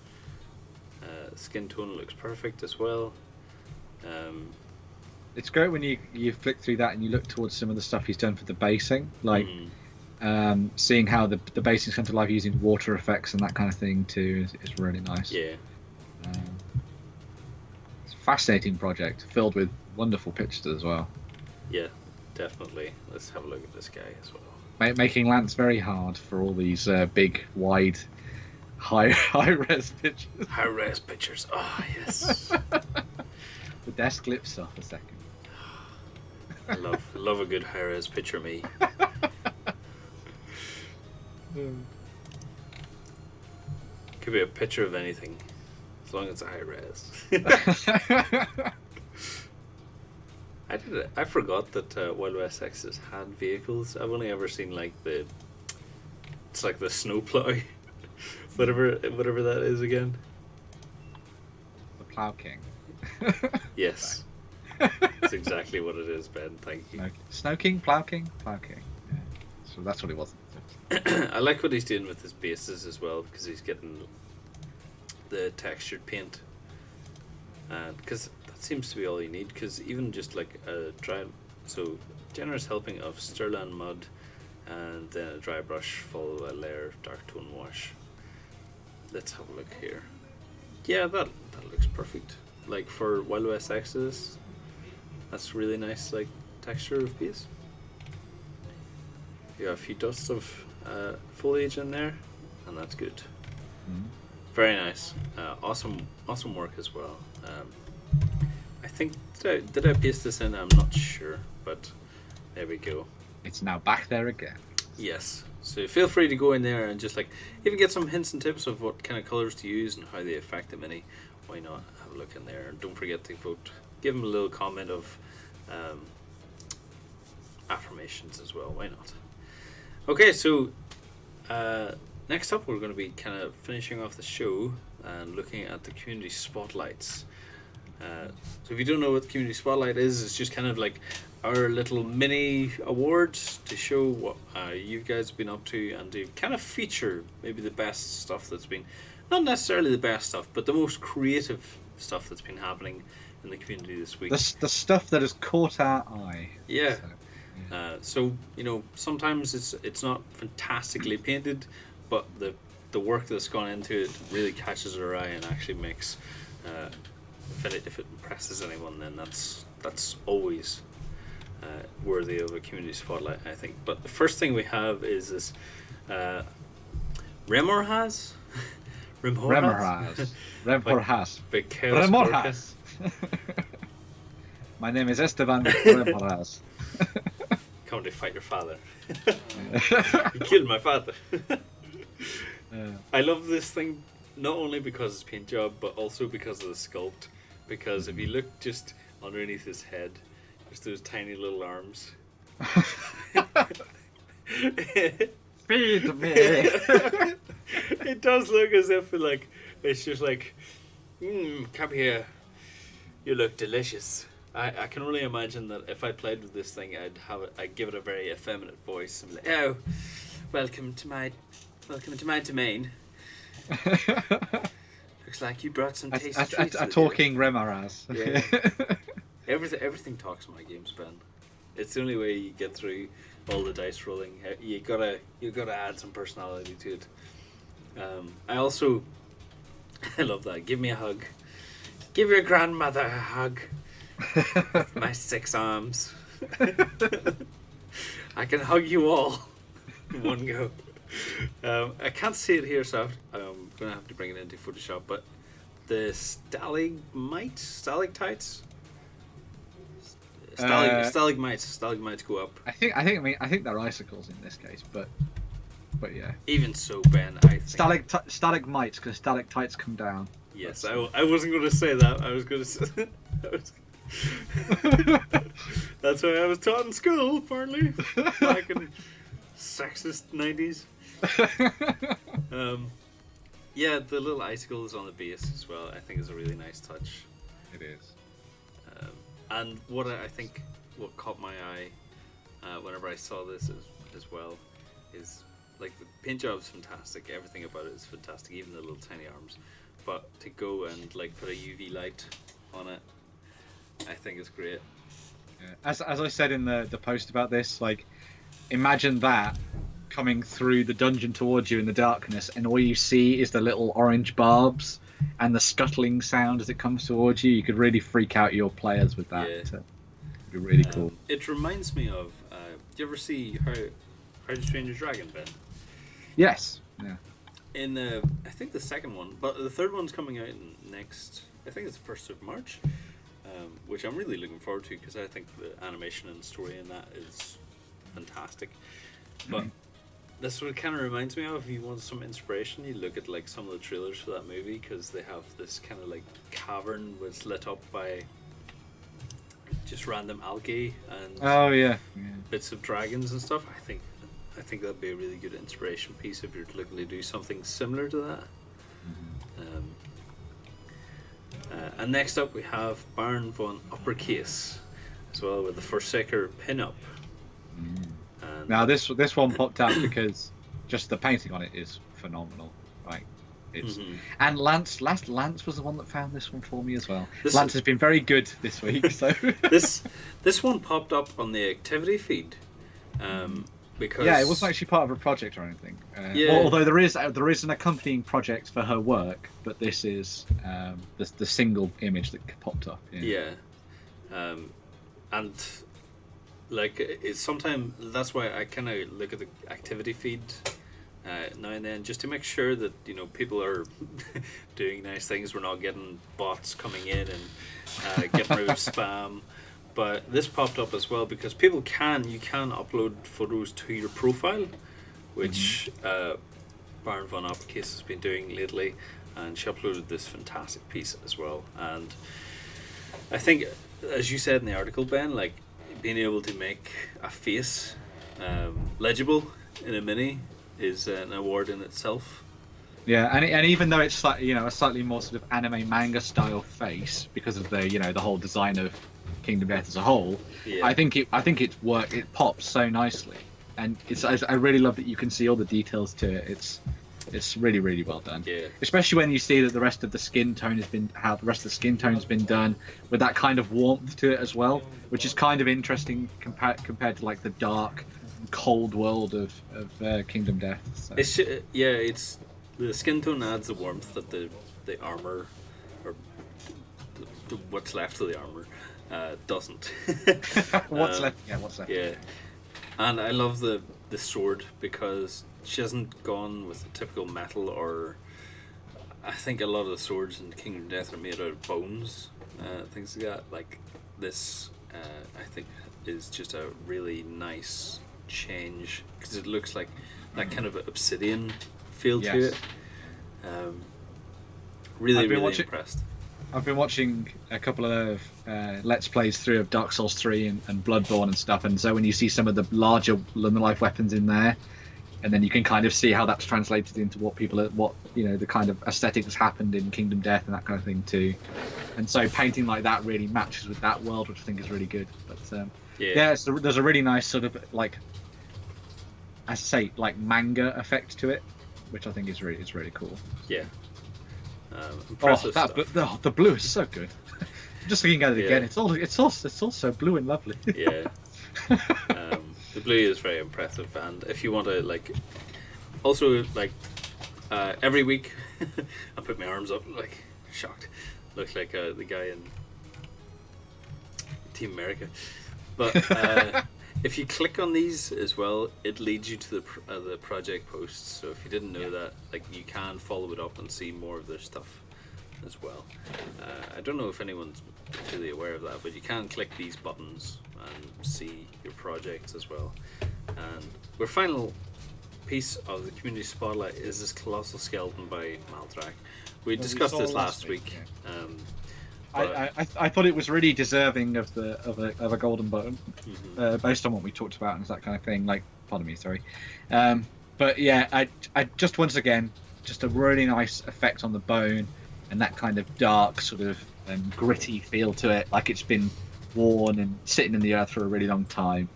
skin tone looks perfect as well. It's great when you flick through that and you look towards some of the stuff he's done for the basing, like seeing how the basing's come to life using water effects and that kind of thing too is really nice. Yeah. It's a fascinating project filled with wonderful pictures as well. Yeah, definitely. Let's have a look at this guy as well. Making Lance very hard for all these big, wide, high res pictures. High res pictures. Ah, yes. The desk lifts off a second. I love a good high res picture of me. Could be a picture of anything, as long as it's a high res. I forgot that Wild West X's had vehicles. I've only ever seen like it's like the snowplow, whatever that is again. The Plough King. Yes, that's exactly what it is, Ben. Thank you. Snow King, Plough King, Plough King. Yeah. So that's what it was. I like what he's doing with his bases as well, because he's getting the textured paint, because that seems to be all you need. Because even just like a so generous helping of Stirland mud, and then a dry brush followed by a layer of dark tone wash. Let's have a look here. Yeah, that looks perfect. Like for Wild West X's, that's really nice, like texture of base. You got a few dusts of foliage in there, and that's good. Very nice. Awesome work as well. I think did I paste this in? I'm not sure, but there we go. It's now back there again. Yes. So feel free to go in there and just like even get some hints and tips of what kind of colors to use and how they affect the mini. Why not have a look in there? And don't forget to vote. Give them a little comment of affirmations as well. Why not? Okay, so next up we're going to be kind of finishing off the show and looking at the community spotlights. So if you don't know what the community spotlight is, it's just kind of like our little mini awards to show what you guys have been up to and to kind of feature maybe the best stuff that's been, not necessarily the best stuff, but the most creative stuff that's been happening in the community this week. The stuff that has caught our eye. Yeah. So, So you know, sometimes it's not fantastically painted, but the work that's gone into it really catches our eye and actually makes if it impresses anyone, then that's always worthy of a community spotlight, I think. But the first thing we have is this Rememorize. Rememorize. Big chaos. Rememorize. My name is Esteban Rememorize. Come to fight your father. You killed my father. I love this thing not only because it's paint job, but also because of the sculpt. Because if you look just underneath his head, just those tiny little arms. Feed me. It does look as if like it's just like, come here. You look delicious. I can only imagine that if I played with this thing, I'd give it a very effeminate voice and be like, "Oh, welcome to my domain. Looks like you brought some tasty treats." A talking Rememorize. Yeah. Everything talks in my games, Ben. It's the only way you get through all the dice rolling. You gotta add some personality to it. I also I love that. Give me a hug. Give your grandmother a hug. With my 6 arms. I can hug you all in one go. I can't see it here, so I'm going to have to bring it into Photoshop, but the stalactites go up. I think they're icicles in this case, but yeah. Even so, Ben, I think... Stalagmites, because stalactites come down. Yes, I wasn't going to say that. I was going to say... That's why I was taught in school, apparently, back in sexist 90s. Yeah, the little icicles on the base as well, I think is a really nice touch. It is. And what I think what caught my eye whenever I saw this as well is like the paint job is fantastic. Everything about it is fantastic, even the little tiny arms. But to go and like put a UV light on it, I think is great. Yeah. As I said in the post about this, like, imagine that coming through the dungeon towards you in the darkness, and all you see is the little orange barbs and the scuttling sound as it comes towards you. You could really freak out your players with that. Yeah. be really cool. It reminds me of. Do you ever see How to Train Your Dragon, Ben? Yes. Yeah. In I think the second one, but the third one's coming out next. I think it's the 1st of March, which I'm really looking forward to because I think the animation and story in that is fantastic. But this what it kind of reminds me of. If you want some inspiration, you look at like some of the trailers for that movie because they have this kind of like cavern was lit up by just random algae and Oh yeah. bits of dragons and stuff. I think that'd be a really good inspiration piece if you're looking to do something similar to that. And next up we have Baron von Uppercase as well with the Forsaker pin-up. And Now this one popped out because just the painting on it is phenomenal. Like it's and Lance was the one that found this one for me as well. Lance has been very good this week. So this one popped up on the activity feed. Because yeah, it wasn't actually part of a project or anything. Yeah. Although there is an accompanying project for her work, but this is the single image that popped up. Yeah. And like it's sometimes that's why I kind of look at the activity feed now and then just to make sure that people are doing nice things. We're not getting bots coming in and getting rid of spam. But this popped up as well because you can upload photos to your profile, which Baron von Uppercase has been doing lately, and she uploaded this fantastic piece as well. And I think, as you said in the article, Ben, like being able to make a face legible in a mini is an award in itself. Yeah, and even though it's like a slightly more sort of anime manga style face because of the the whole design of Kingdom Death as a whole, Yeah. I think it pops so nicely, and I really love that you can see all the details to it. It's really, really well done. Yeah. Especially when you see that the rest of the skin tone has been done with that kind of warmth to it as well, which is kind of interesting compared to like the dark, cold world of Kingdom Death. So. It's the skin tone adds the warmth that the armor or what's left of the armor doesn't. What's left? Yeah, what's left? Yeah, and I love the sword because she hasn't gone with the typical metal, or I think a lot of the swords in Kingdom Death are made out of bones, things like that. Like this, I think is just a really nice change because it looks like that kind of obsidian feel to it. Really impressed. I've been watching a couple of Let's Plays through of Dark Souls 3 and Bloodborne and stuff, and so when you see some of the larger life weapons in there, and then you can kind of see how that's translated into the kind of aesthetic that's happened in Kingdom Death and that kind of thing too. And so painting like that really matches with that world, which I think is really good. But there's a really nice sort of like, I say, like manga effect to it, which I think is really cool. Yeah. Impressive stuff. The blue is so good. Just looking at it again, it's all so blue and lovely. Yeah. The blue is very impressive, and if you want to also every week, I put my arms up shocked, look like the guy in Team America. But if you click on these as well, it leads you to the project posts. So if you didn't know that, you can follow it up and see more of their stuff as well. I don't know if anyone's really aware of that, but you can click these buttons and see your projects as well. And our final piece of the community spotlight is this Colossal Skeleton by Maldrak. We discussed this last week. Yeah. I thought it was really deserving of a golden button, based on what we talked about and that kind of thing. But yeah, I just once again, just a really nice effect on the bone and that kind of dark sort of gritty feel to it, like it's been worn and sitting in the earth for a really long time.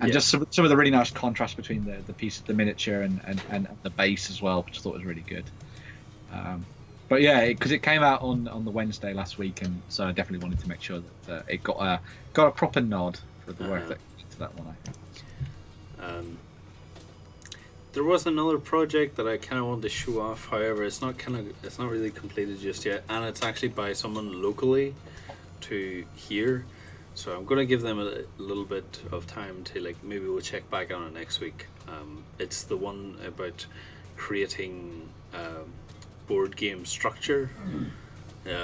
And just some of the really nice contrast between the piece of the miniature and the base as well, which I thought was really good. But yeah, because it came out on the Wednesday last week, and so I definitely wanted to make sure that it got a proper nod for the work that went into that one, I think. There was another project that I kind of wanted to show off. However, it's not really completed just yet, and it's actually by someone locally to here. So I'm going to give them a little bit of time to maybe we'll check back on it next week. It's the one about creating board game structure,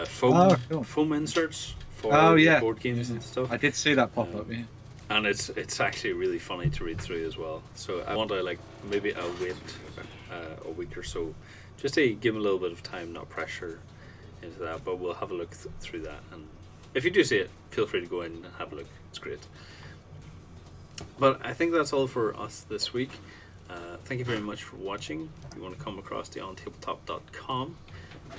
foam inserts for board games and stuff. I did see that pop up. Yeah. And it's actually really funny to read through as well. So I want to maybe I'll wait a week or so, just to give them a little bit of time, not pressure into that. But we'll have a look through that, and if you do see it, feel free to go in and have a look. It's great. But I think that's all for us this week. Thank you very much for watching. If you want to come across the OnTableTop.com,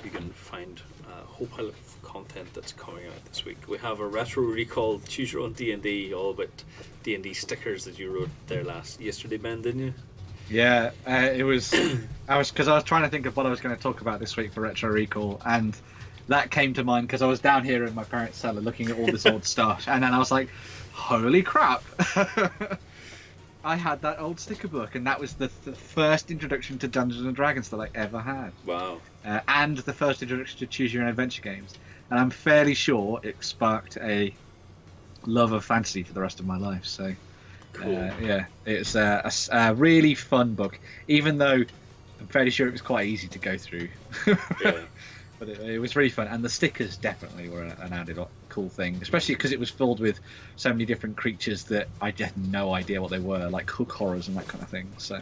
you can find a whole pile of content that's coming out this week. We have a retro recall, choose your own D&D, all about D&D stickers that you wrote there yesterday, Ben, didn't you? Yeah, it was. I was trying to think of what I was going to talk about this week for retro recall, and that came to mind because I was down here in my parents' cellar looking at all this old stuff, and then I was like, "Holy crap!" I had that old sticker book, and that was the first introduction to Dungeons and Dragons that I ever had. Wow. And the first introduction to choose your own adventure games, and I'm fairly sure it sparked a love of fantasy for the rest of my life. So, cool. Yeah, it's a really fun book, even though I'm fairly sure it was quite easy to go through. Yeah. But it was really fun, and the stickers definitely were an added cool thing, especially because it was filled with so many different creatures that I had no idea what they were, like hook horrors and that kind of thing. So,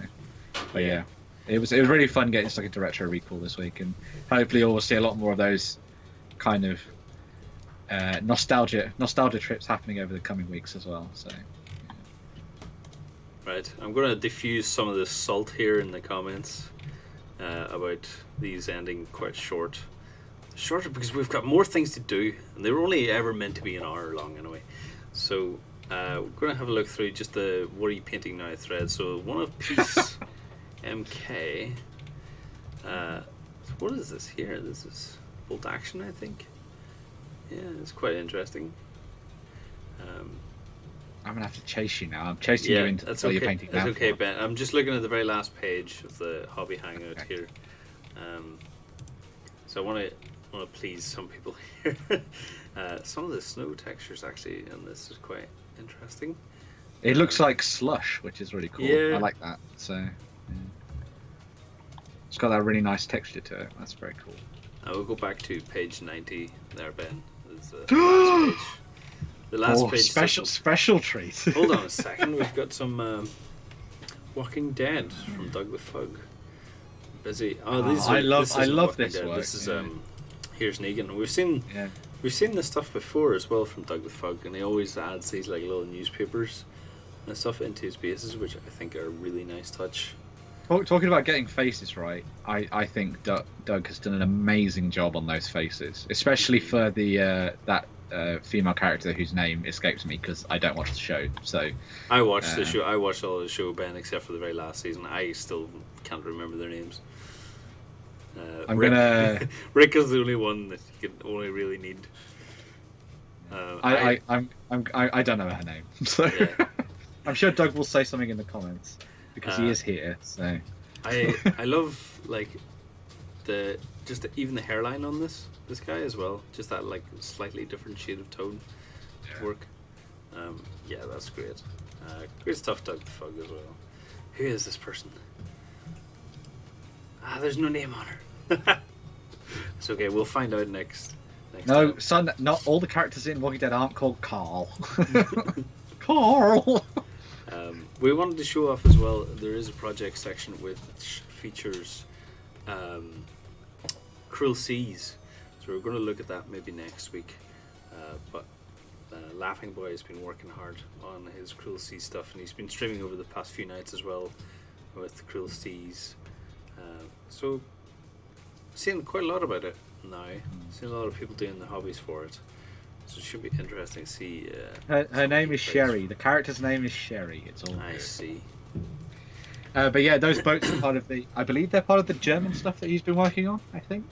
but yeah, it was really fun getting stuck into retro recall this week, and hopefully we'll see a lot more of those kind of nostalgia trips happening over the coming weeks as well. So. Yeah. Right, I'm going to diffuse some of the salt here in the comments about these ending quite shorter because we've got more things to do, and they were only ever meant to be an hour long anyway. So we're going to have a look through just the what are you painting now thread. So one of piece MK. What is this here? This is bolt action, I think. Yeah, it's quite interesting. I'm gonna have to chase you now. I'm chasing you into that's what okay. you're painting That's now. okay, Ben. I'm just looking at the very last page of the hobby hangout here. So I want to please some people here. Some of the snow textures actually in this is quite interesting. It looks like slush, which is really cool. Yeah. I like that. So yeah. It's got that really nice texture to it. That's very cool. I will go back to page 90 there, Ben. It's the last page. The last page. Special treat. Hold on a second. We've got some Walking Dead from Doug the Fug. Busy. Oh, I love this Dead. work. This is Here's Negan. We've seen this stuff before as well from Doug the Fug, and he always adds these little newspapers and stuff into his bases, which I think are a really nice touch. Talking about getting faces right, I think Doug has done an amazing job on those faces, especially for the that female character whose name escapes me because I don't watch the show. So I watched the show. I watched all the show, Ben, except for the very last season. I still can't remember their names. Rick is the only one that you can only really need. I don't know her name, so yeah. I'm sure Doug will say something in the comments because he is here. So I love even the hairline on this guy as well. Just that slightly different shade of tone work. Yeah, that's great. Great stuff, Doug the Fug as well. Who is this person? There's no name on her. It's okay. We'll find out next no, time. son. Not all the characters in Walking Dead aren't called Carl. Carl. We wanted to show off as well. There is a project section which features Cruel Seas, so we're going to look at that maybe next week. But Laughing Boy has been working hard on his Cruel Seas stuff, and he's been streaming over the past few nights as well with Cruel Seas. So seeing quite a lot about it now. Seeing a lot of people doing the hobbies for it. So it should be interesting to see. Her name is Sherry. The character's name is Sherry. It's all. I see. But yeah, those boats are part of the. I believe they're part of the German stuff that he's been working on. I think,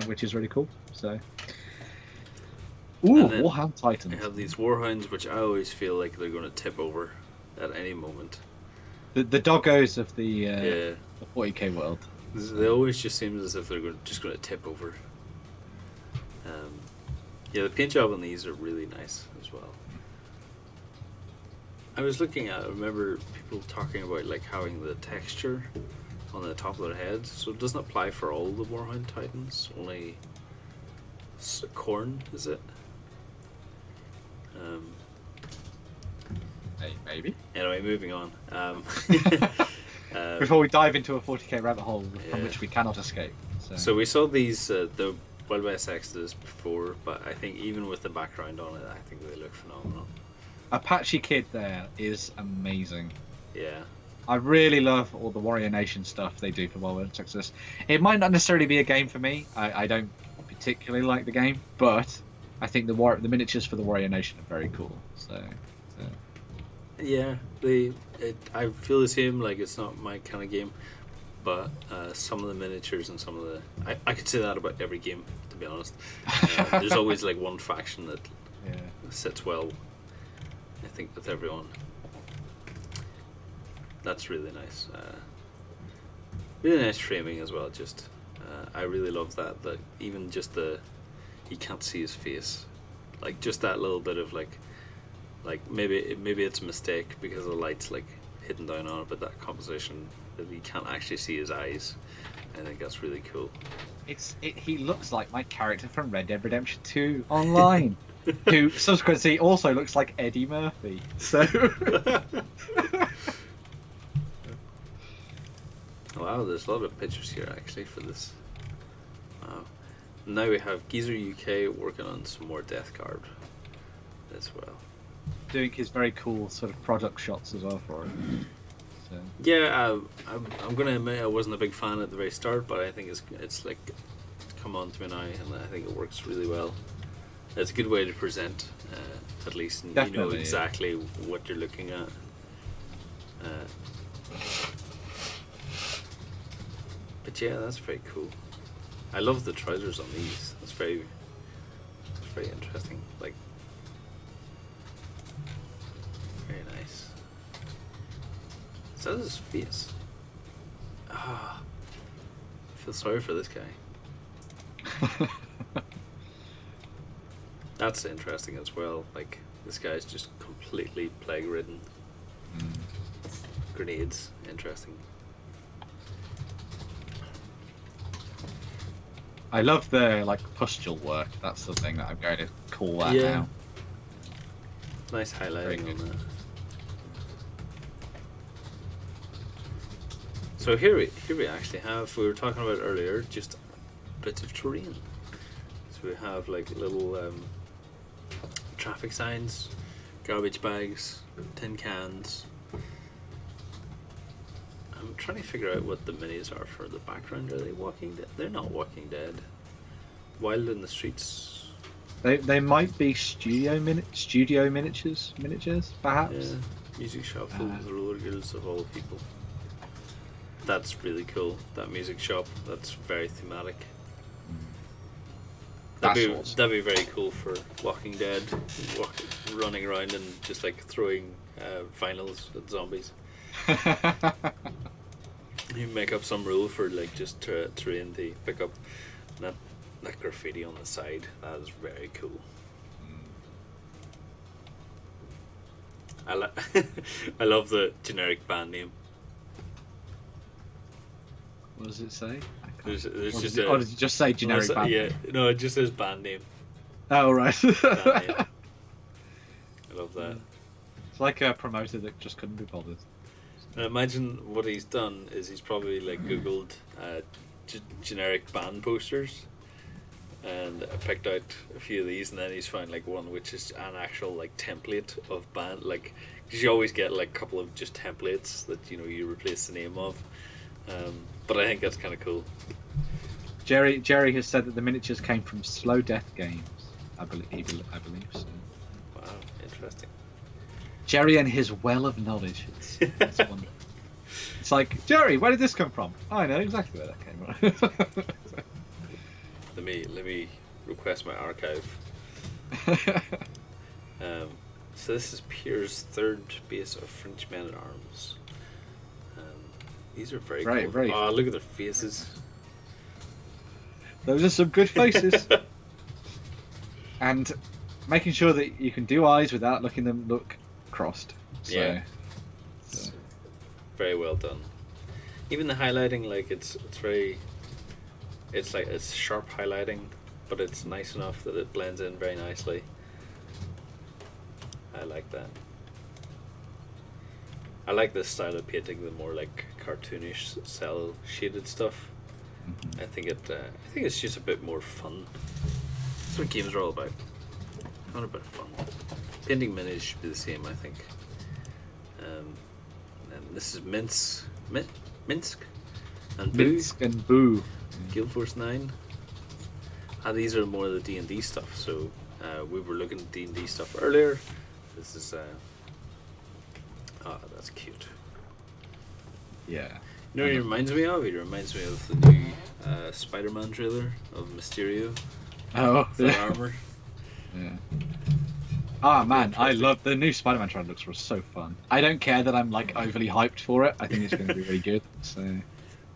which is really cool. So. Ooh, Warhound Titans. I have these Warhounds, which I always feel like they're going to tip over at any moment. The doggos of the 40k world. They always just seem as if they're just going to tip over. Yeah, the paint job on these are really nice as well. I was looking at, I remember people talking about like having the texture on the top of their head, so it doesn't apply for all the Warhound Titans, only Corn, is it? Hey, maybe. Anyway, moving on. Before we dive into a 40k rabbit hole from Yeah. which we cannot escape. So we saw these, the Wild West Exodus before, but I think even with the background on it, I think they look phenomenal. Apache Kid there is amazing. Yeah. I really love all the Warrior Nation stuff they do for Wild West Exodus. It might not necessarily be a game for me. I don't particularly like the game, but I think the miniatures for the Warrior Nation are very cool. So. Yeah, I feel the same. Like it's not my kind of game, but some of the miniatures and some of the I could say that about every game, to be honest. There's always like one faction that sits well, I think, with everyone. That's really nice. Really nice framing as well. Just I really love that even just you can't see his face, like just that little bit of like maybe it's a mistake because the light's like hitting down on it, but that composition that you can't actually see his eyes, I think that's really cool. He looks like my character from Red Dead Redemption 2 online, who subsequently also looks like Eddie Murphy. So. Wow, there's a lot of pictures here actually for this. Wow. Now we have Geezer UK working on some more Death Guard as well. Doing his very cool sort of product shots as well for it. So. Yeah, I'm gonna admit I wasn't a big fan at the very start, but I think it's like come on to me now, and I think it works really well. It's a good way to present, at least, and you know exactly what you're looking at. But yeah, that's very cool. I love the trousers on these. That's very interesting. Like, very nice. So his face. I feel sorry for this guy. That's interesting as well. Like, this guy's just completely plague ridden. Grenades, interesting. I love the pustule work. That's the thing that I'm going to call that now. Nice highlighting on that. So here we actually have, we were talking about earlier, just bits of terrain. So we have like little traffic signs, garbage bags, tin cans. I'm trying to figure out what the minis are for the background. Are they Walking Dead? They're not Walking Dead. Wild in the Streets. They might be studio miniatures perhaps. Yeah. Music shop full of the roller girls of all people. That's really cool. That music shop. That's very thematic. That'd be very cool for Walking Dead. Running around and just like throwing vinyls at zombies. You make up some rule for like just terrain to pick up that graffiti on the side. That is very cool. I love the generic band name. What does it say? There's does it just say generic band yeah, name? no, it just says band name. Oh, right. Band name. I love that. It's like a promoter that just couldn't be bothered. And imagine what he's done is he's probably like googled generic band posters and picked out a few of these, and then he's found like one which is an actual like template of band, like because you always get like a couple of just templates that you replace the name of, but I think that's kind of cool. Jerry has said that the miniatures came from Slow Death Games. I believe so. Wow, interesting. Jerry and his well of knowledge. It's wonderful. It's like, Jerry, where did this come from? I know exactly where that came from. Let me request my archive. So this is Pierre's third base of French men at arms. These are very cool. Very. Oh, look at their faces. Those are some good faces. and making sure that you can do eyes without looking them look crossed. So, Yeah. Very well done. Even the highlighting, like it's sharp highlighting, but it's nice enough that it blends in very nicely. I like that. I like this style of painting, the more like cartoonish, cell shaded stuff. I think it's just a bit more fun. That's what games are all about. Not a bit of fun. Painting minis should be the same, I think. And this is Minsk and Boo. Minsk and Boo. Guild Force 9. And these are more of the D&D stuff. So we were looking at D&D stuff earlier. This is that's cute. Yeah. You know what it reminds me of? It reminds me of the new Spider-Man trailer of Mysterio. Oh, The yeah. armor. Yeah. Ah man, I love the new Spider-Man trailer. Looks so fun. I don't care that I'm like overly hyped for it. I think it's going to be really good. So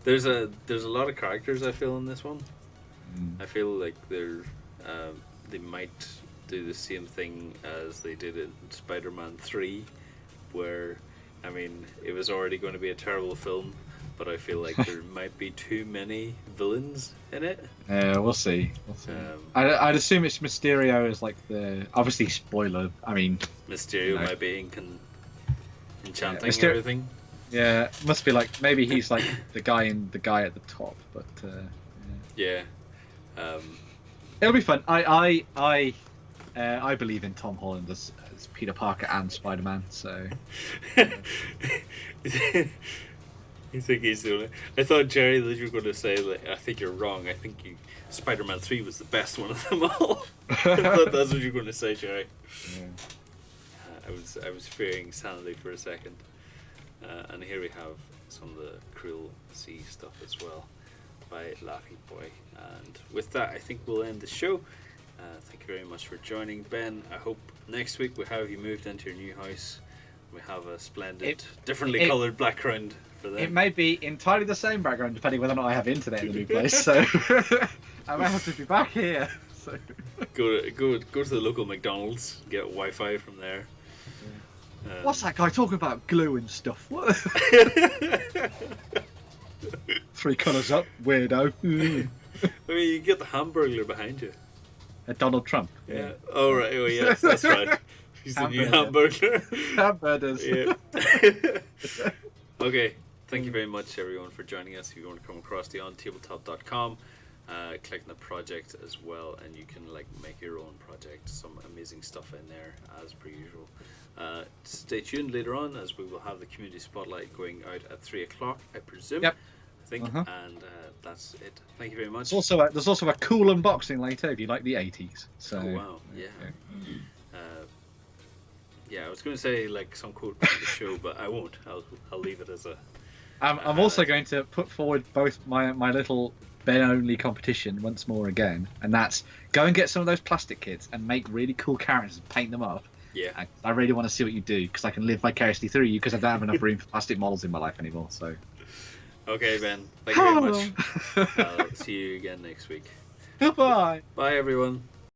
There's a lot of characters I feel in this one. I feel like they might do the same thing as they did in Spider-Man 3, where I mean it was already going to be a terrible film, but I feel like there might be too many villains in it. we'll see. I'd assume it's Mysterio as like the obviously spoiler. I mean, Mysterio No. might be enchanting Mysterio- everything. yeah, must be like maybe he's like the guy at the top, but Yeah. it'll be fun. I believe in Tom Holland as Peter Parker and Spider-Man. So You think he's doing it? I thought, Jerry, that you were going to say, like, I think you're wrong. I think Spider-Man 3 was the best one of them all. I thought that's what you were going to say, Jerry. yeah. I was fearing sanity for a second. And here we have some of the Cruel Sea stuff as well by Laughing Boy. And with that, I think we'll end the show. Thank you very much for joining, Ben. I hope next week we have you moved into your new house. We have a splendid, differently coloured background for them. It may be entirely the same background depending whether or not I have internet in the new place. So I may have to be back here. So Go to the local McDonald's, get Wi-Fi from there. what's that guy talking about glue and stuff? What? 3 colours up, weirdo. I mean, you get the Hamburglar behind you. Donald Trump. Yeah. Oh right. Oh yes, that's right. He's the new Hamburglar. Hamburgers. Yeah. Okay. Thank you very much, everyone, for joining us. If you want to come across the OnTableTop.com, click on the project as well, and you can like make your own project. Some amazing stuff in there, as per usual. Stay tuned later on, as we will have the community spotlight going out at 3 o'clock, I presume. Yep. I think, and that's it. Thank you very much. There's also a cool unboxing later if you like the 80s. So. Oh wow! Yeah. Yeah, I was going to say like some quote from the show, but I won't. I'll leave it as a. I'm also going to put forward both my little Ben only competition once more again, and that's go and get some of those plastic kits and make really cool characters and paint them up. Yeah. I really want to see what you do because I can live vicariously through you because I don't have enough room for plastic models in my life anymore. So. Okay, Ben. Thank you very much. I'll see you again next week. Goodbye. Bye, everyone.